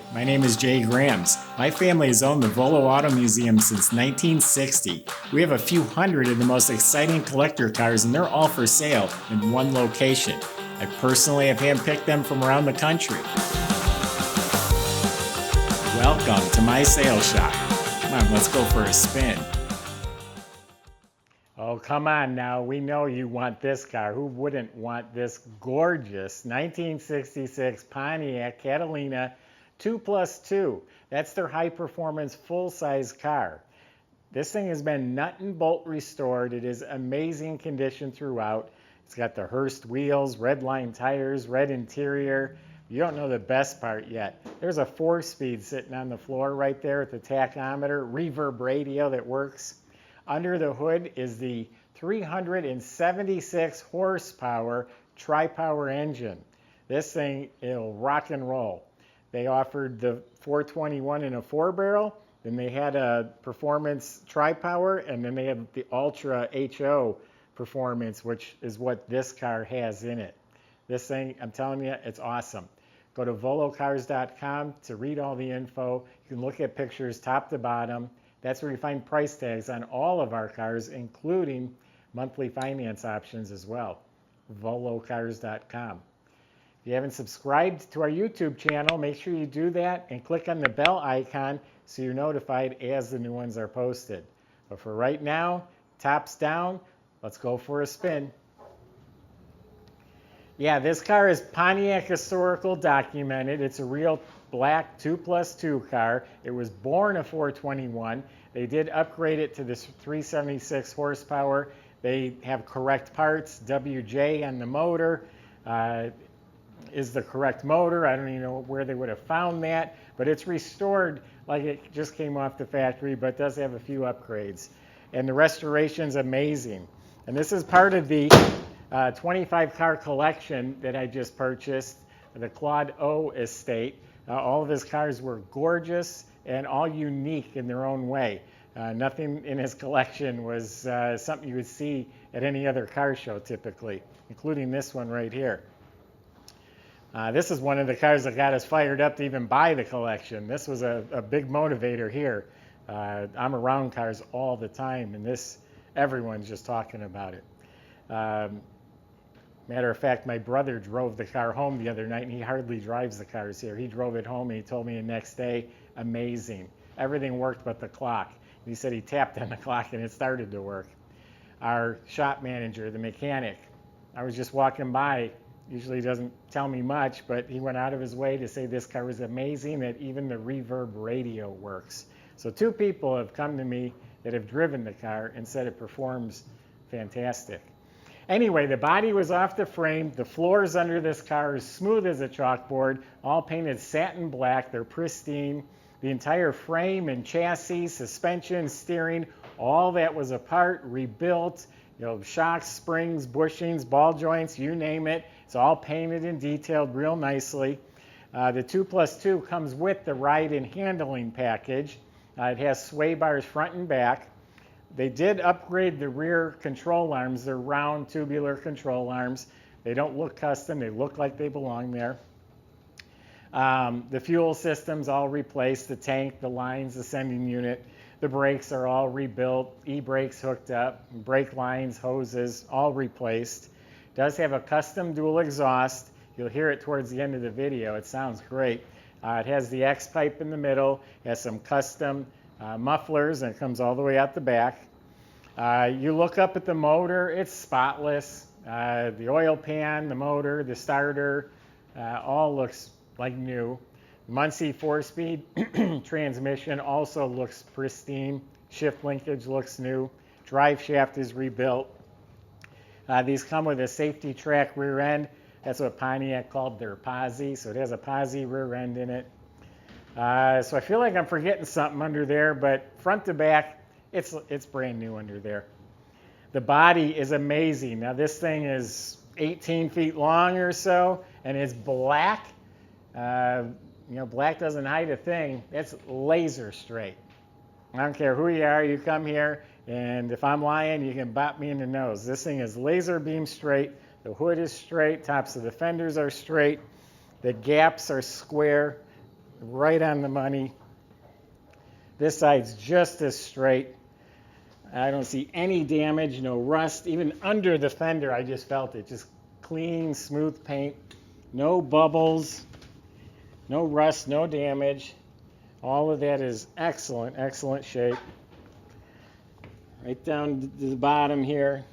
Hi, my name is Jay Grams. My family has owned the Volo Auto Museum since 1960. We have a few hundred of the most exciting collector cars, and they're all for sale in one location. I personally have handpicked them from around the country. Welcome to my sales shop. Come on, let's go for a spin. Oh, come on now. We know you want this car. Who wouldn't want this gorgeous 1966 Pontiac Catalina 2+2? That's their high-performance, full-size car. This thing has been nut and bolt restored. It is amazing condition throughout. It's got the Hurst wheels, redline tires, red interior. You don't know the best part yet. There's a 4-speed sitting on the floor right there at the tachometer, reverb radio that works. Under the hood is the 376 horsepower tri-power engine. This thing, it'll rock and roll. They offered the 421 in a 4-barrel, then they had a performance tri-power, and then they had the Ultra HO performance, which is what this car has in it. This thing, I'm telling you, it's awesome. Go to volocars.com to read all the info. You can look at pictures top to bottom. That's where you find price tags on all of our cars, including monthly finance options as well. volocars.com. If you haven't subscribed to our YouTube channel, make sure you do that and click on the bell icon so you're notified as the new ones are posted. But for right now, tops down, let's go for a spin. Yeah, this car is Pontiac historical documented. It's a real black 2+2 car. It was born a 421. They did upgrade it to this 376 horsepower. They have correct parts. WJ on the motor is the correct motor. I don't even know where they would have found that, but it's restored like it just came off the factory, but does have a few upgrades. And the restoration's amazing. And this is part of the 25 car collection that I just purchased, the Claude O estate. All of his cars were gorgeous and all unique in their own way. Nothing in his collection was something you would see at any other car show typically, including this one right here. This is one of the cars that got us fired up to even buy the collection. This was a big motivator here. I'm around cars all the time, and everyone's just talking about it. Matter of fact, my brother drove the car home the other night, and he hardly drives the cars here. He drove it home, and he told me the next day, amazing. Everything worked but the clock. He said he tapped on the clock, and it started to work. Our shop manager, the mechanic, I was just walking by. Usually he doesn't tell me much, but he went out of his way to say this car was amazing, that even the reverb radio works. So 2 people have come to me that have driven the car and said it performs fantastic. Anyway, the body was off the frame. The floors under this car are smooth as a chalkboard, all painted satin black. They're pristine. The entire frame and chassis, suspension, steering, all that was apart, rebuilt. You know, shocks, springs, bushings, ball joints, you name it. It's all painted and detailed real nicely. The 2+2 comes with the ride and handling package. It has sway bars front and back. They did upgrade the rear control arms. They're round tubular control arms. They don't look custom. They look like they belong there. The fuel system's all replaced. The tank, the lines, the sending unit. The brakes are all rebuilt. E-brakes hooked up. Brake lines, hoses, all replaced. Does have a custom dual exhaust. You'll hear it towards the end of the video. It sounds great. It has the X pipe in the middle. It has some custom mufflers, and it comes all the way out the back. You look up at the motor, it's spotless. The oil pan, the motor, the starter, all looks like new. Muncie 4-speed transmission also looks pristine. Shift linkage looks new. Drive shaft is rebuilt. These come with a safety track rear end. That's what Pontiac called their posi, so it has a posi rear end in it. So I feel like I'm forgetting something under there, but front to back, it's brand new under there. The body is amazing. Now this thing is 18 feet long or so, and it's black. Black doesn't hide a thing. It's laser straight. I don't care who you are, you come here, and if I'm lying, you can bop me in the nose. This thing is laser beam straight. The hood is straight. Tops of the fenders are straight. The gaps are square. right on the money. This side's just as straight. I don't see any damage, no rust. Even under the fender, I just felt it. Just clean, smooth paint. No bubbles, no rust, no damage. All of that is excellent, excellent shape. Right down to the bottom here.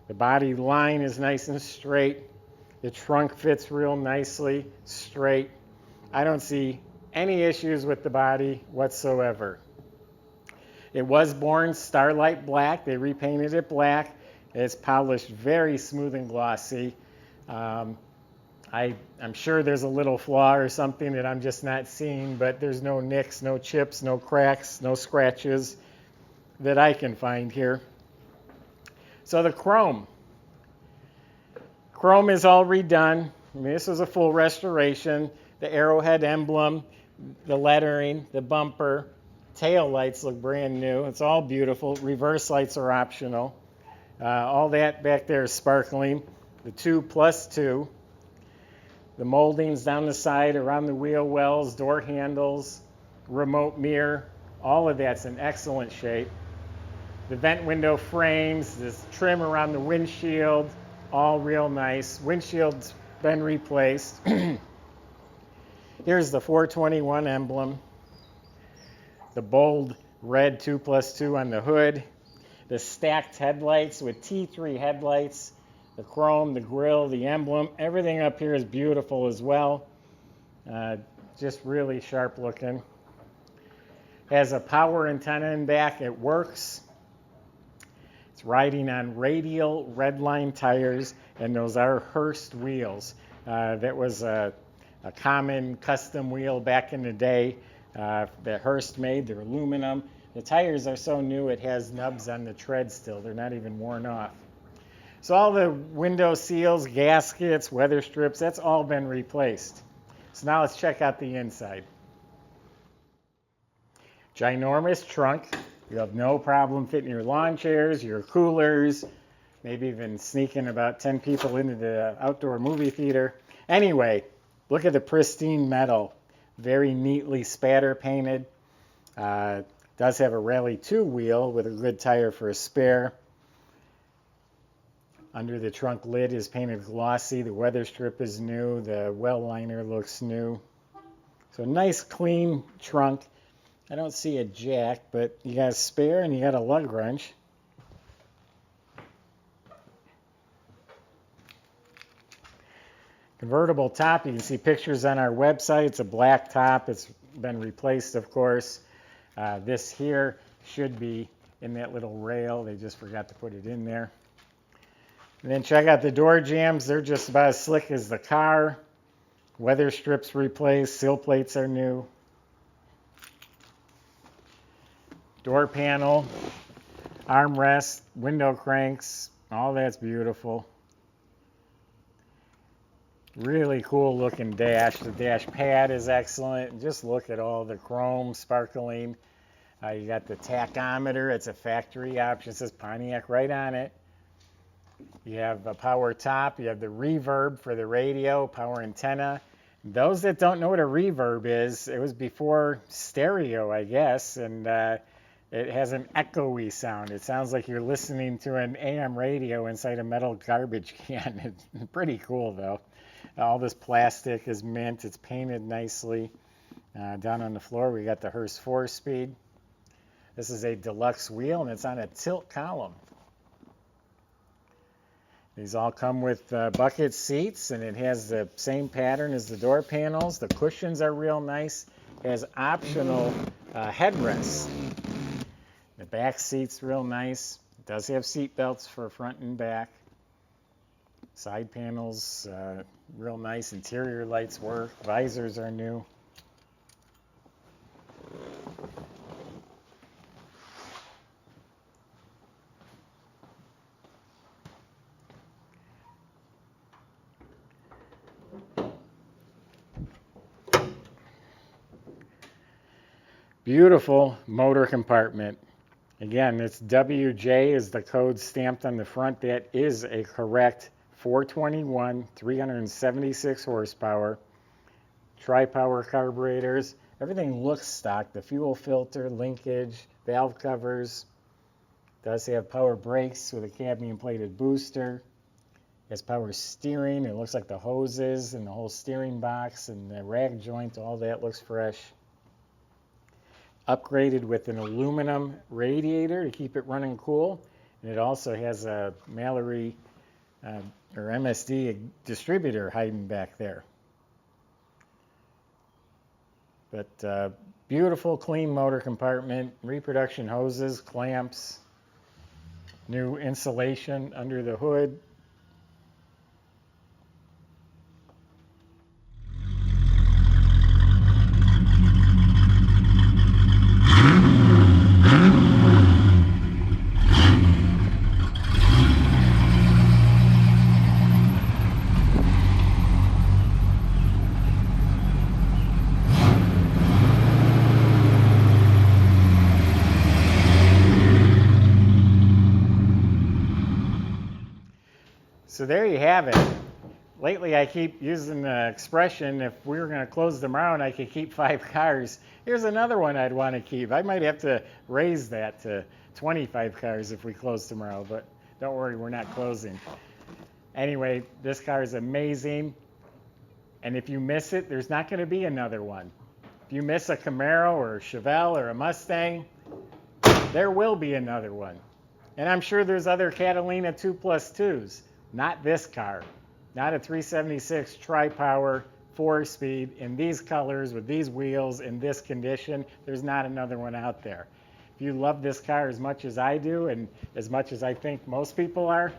The body line is nice and straight. The trunk fits real nicely, straight. I don't see any issues with the body whatsoever. It was born Starlight black. They repainted it black. It's polished very smooth and glossy. I'm sure there's a little flaw or something that I'm just not seeing, but there's no nicks, no chips, no cracks, no scratches that I can find here. So the chrome. Chrome is all redone. I mean, this was a full restoration. The arrowhead emblem, the lettering, the bumper, tail lights look brand new. It's all beautiful. Reverse lights are optional. All that back there is sparkling. The 2+2. The moldings down the side, around the wheel wells, door handles, remote mirror, all of that's in excellent shape. The vent window frames, this trim around the windshield, all real nice. Windshield's been replaced. Here's the 421 emblem. The bold red 2+2 on the hood. The stacked headlights with T3 headlights. The chrome, the grille, the emblem, everything up here is beautiful as well. Just really sharp looking. Has a power antenna in back. It works. It's riding on radial redline tires, and those are Hurst wheels. That was a common custom wheel back in the day that Hurst made. They're aluminum. The tires are so new it has nubs on the tread still. They're not even worn off. So all the window seals, gaskets, weather strips, that's all been replaced. So now let's check out the inside. Ginormous trunk. You have no problem fitting your lawn chairs, your coolers, maybe even sneaking about 10 people into the outdoor movie theater. Anyway, look at the pristine metal. Very neatly spatter painted. Does have a Rally 2 wheel with a good tire for a spare. Under the trunk lid is painted glossy. The weather strip is new. The well liner looks new. So nice clean trunk. I don't see a jack, but you got a spare and you got a lug wrench. Convertible top, you can see pictures on our website. It's a black top. It's been replaced, of course. This here should be in that little rail. They just forgot to put it in there. And then check out the door jambs. They're just about as slick as the car. Weather strips replaced. Sill plates are new. Door panel, armrest, window cranks, all that's beautiful. Really cool looking dash. The dash pad is excellent. Just look at all the chrome sparkling. You got the tachometer. It's a factory option. It says Pontiac right on it. You have a power top. You have the reverb for the radio, power antenna. Those that don't know what a reverb is, it was before stereo, I guess, and it has an echoey sound. It sounds like you're listening to an AM radio inside a metal garbage can. It's pretty cool, though. All this plastic is mint. It's painted nicely. Down on the floor, we got the Hurst 4-speed. This is a deluxe wheel, and it's on a tilt column. These all come with bucket seats, and it has the same pattern as the door panels. The cushions are real nice. It has optional headrests. The back seat's real nice. It does have seat belts for front and back. Side panels, real nice. Interior lights work. Visors are new. Beautiful motor compartment. Again, it's WJ is the code stamped on the front. That is a correct 421, 376 horsepower, tri-power carburetors. Everything looks stock. The fuel filter, linkage, valve covers. Does have power brakes with a cadmium plated booster. Has power steering. It looks like the hoses and the whole steering box and the rag joint, all that looks fresh. Upgraded with an aluminum radiator to keep it running cool. And it also has a Mallory or MSD distributor hiding back there. But beautiful, clean motor compartment, reproduction hoses, clamps, new insulation under the hood. So there you have it. Lately I keep using the expression, if we were going to close tomorrow and I could keep 5 cars, here's another one I'd want to keep. I might have to raise that to 25 cars if we close tomorrow, but don't worry, we're not closing. Anyway, this car is amazing, and if you miss it, there's not going to be another one. If you miss a Camaro or a Chevelle or a Mustang, there will be another one. And I'm sure there's other Catalina 2+2s. Not this car, not a 376 tri-power 4-speed in these colors with these wheels in this condition. There's not another one out there. If you love this car as much as I do and as much as I think most people are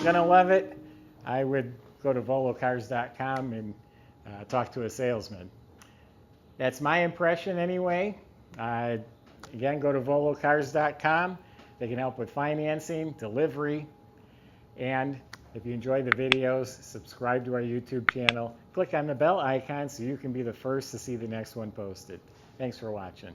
gonna love it, I would go to volocars.com and talk to a salesman. That's my impression anyway. Again, go to volocars.com. They can help with financing, delivery, and if you enjoy the videos, subscribe to our YouTube channel. Click on the bell icon so you can be the first to see the next one posted. Thanks for watching.